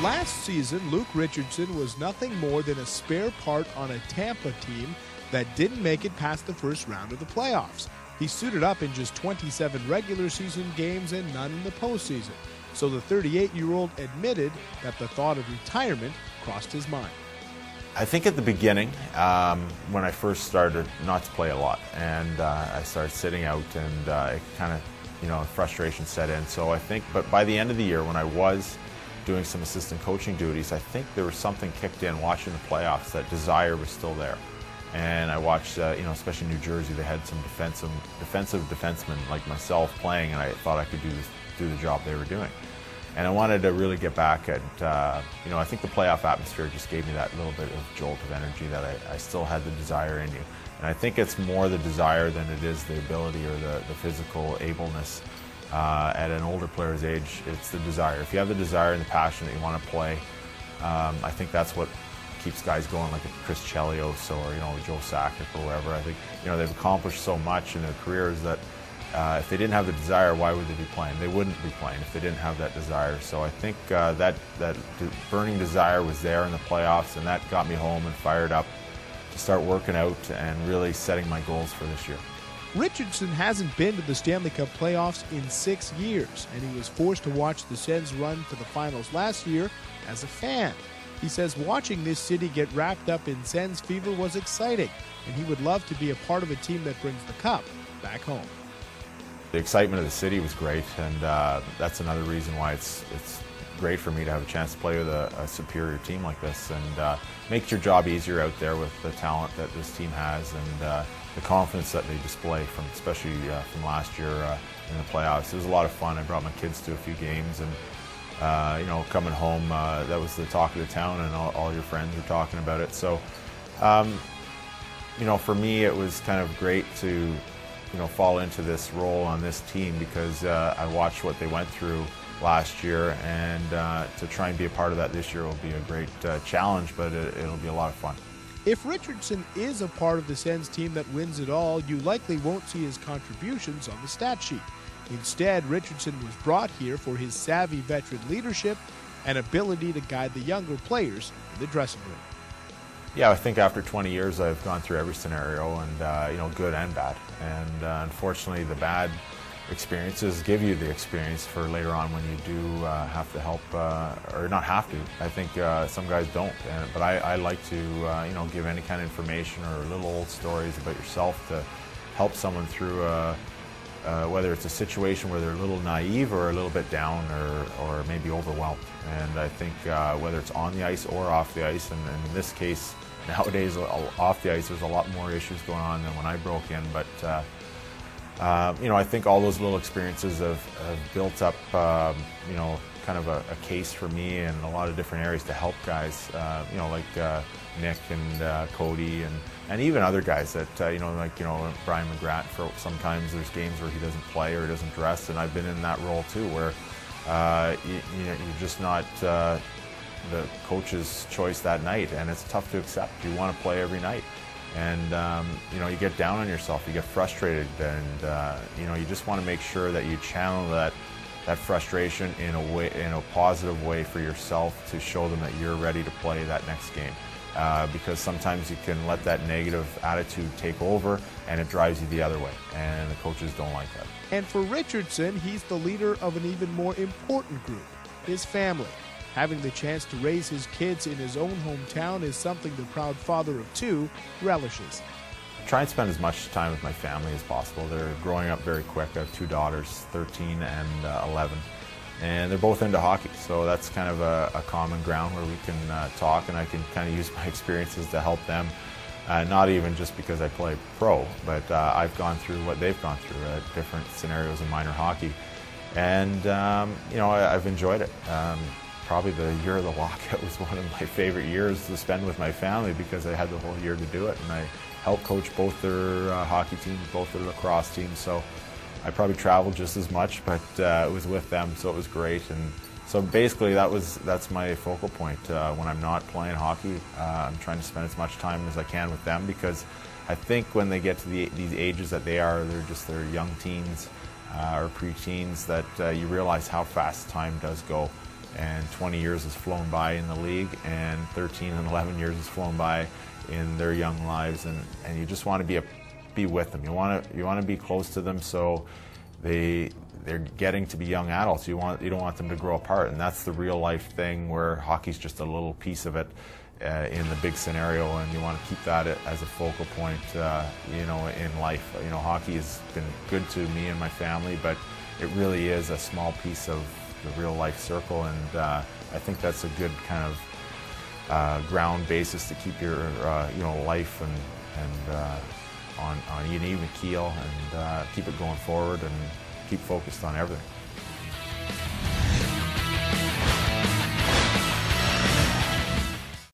Last season, Luke Richardson was nothing more than a spare part on a Tampa team that didn't make it past the first round of the playoffs. He suited up in just 27 regular season games and none in the postseason. So the 38-year-old admitted that the thought of retirement crossed his mind. I think at the beginning, when I first started not to play a lot, and I started sitting out, and it kind of, frustration set in. So I think, but by the end of the year, when I was doing some assistant coaching duties, I think there was something kicked in watching the playoffs. That desire was still there. And I watched, especially New Jersey, they had some defensive defensemen like myself playing, and I thought I could do the job they were doing. And I wanted to really get back at, I think the playoff atmosphere just gave me that little bit of jolt of energy that I still had the desire in you. And I think it's more the desire than it is the ability or the physical ableness. At an older player's age, it's the desire. If you have the desire and the passion that you want to play, I think that's what keeps guys going, like Chris Chelios or Joe Sakic or whoever. I think they've accomplished so much in their careers that if they didn't have the desire, why would they be playing? They wouldn't be playing if they didn't have that desire. So I think that burning desire was there in the playoffs, and that got me home and fired up to start working out and really setting my goals for this year. Richardson hasn't been to the Stanley Cup playoffs in 6 years, and he was forced to watch the Sens run to the finals last year as a fan. He says watching this city get wrapped up in Sens fever was exciting, and he would love to be a part of a team that brings the cup back home. The excitement of the city was great, and that's another reason why it's great for me to have a chance to play with a superior team like this, and makes your job easier out there with the talent that this team has, and the confidence that they display, especially from last year in the playoffs. It was a lot of fun. I brought my kids to a few games, and coming home, that was the talk of the town, and all your friends were talking about it. So, for me, it was kind of great to fall into this role on this team, because I watched what they went through last year, and to try and be a part of that this year will be a great challenge, but it'll be a lot of fun. If Richardson is a part of the Sens team that wins it all, you likely won't see his contributions on the stat sheet. Instead, Richardson was brought here for his savvy veteran leadership and ability to guide the younger players in the dressing room. Yeah, I think after 20 years I've gone through every scenario, and good and bad. And unfortunately, the bad experiences give you the experience for later on when you do have to help, or not have to. I think some guys don't, but I like to give any kind of information or little old stories about yourself to help someone through whether it's a situation where they're a little naive or a little bit down or maybe overwhelmed. And I think whether it's on the ice or off the ice, and in this case nowadays off the ice there's a lot more issues going on than when I broke in, but I think all those little experiences have built up, kind of a case for me in a lot of different areas to help guys, like Nick and Cody, and even other guys that, Brian McGrath. For sometimes there's games where he doesn't play or doesn't dress, and I've been in that role too, where you're just not the coach's choice that night, and it's tough to accept. You want to play every night. And you get down on yourself, you get frustrated, and you just want to make sure that you channel that frustration in a positive way for yourself, to show them that you're ready to play that next game. Because sometimes you can let that negative attitude take over, and it drives you the other way, and the coaches don't like that. And for Richardson, he's the leader of an even more important group, his family. Having the chance to raise his kids in his own hometown is something the proud father of two relishes. I try and spend as much time with my family as possible. They're growing up very quick. I have two daughters, 13 and 11, and they're both into hockey. So that's kind of a common ground where we can talk, and I can kind of use my experiences to help them. Not even just because I play pro, but I've gone through what they've gone through at different scenarios in minor hockey. And, I've enjoyed it. Probably the year of the lockout was one of my favorite years to spend with my family, because I had the whole year to do it, and I helped coach both their hockey teams, both their lacrosse teams, so I probably traveled just as much, but it was with them, so it was great. And so basically that's my focal point. When I'm not playing hockey, I'm trying to spend as much time as I can with them, because I think when they get to these ages that they're young teens or pre-teens, that you realize how fast time does go. and 20 years has flown by in the league, and 13 and 11 years has flown by in their young lives, and you just want to be with them. You want to be close to them, so they're getting to be young adults. You don't want them to grow apart, and that's the real life thing where hockey's just a little piece of it in the big scenario, and you want to keep that as a focal point, in life. Hockey has been good to me and my family, but it really is a small piece of the real life circle, and I think that's a good kind of ground basis to keep your life and on an even keel, and keep it going forward and keep focused on everything.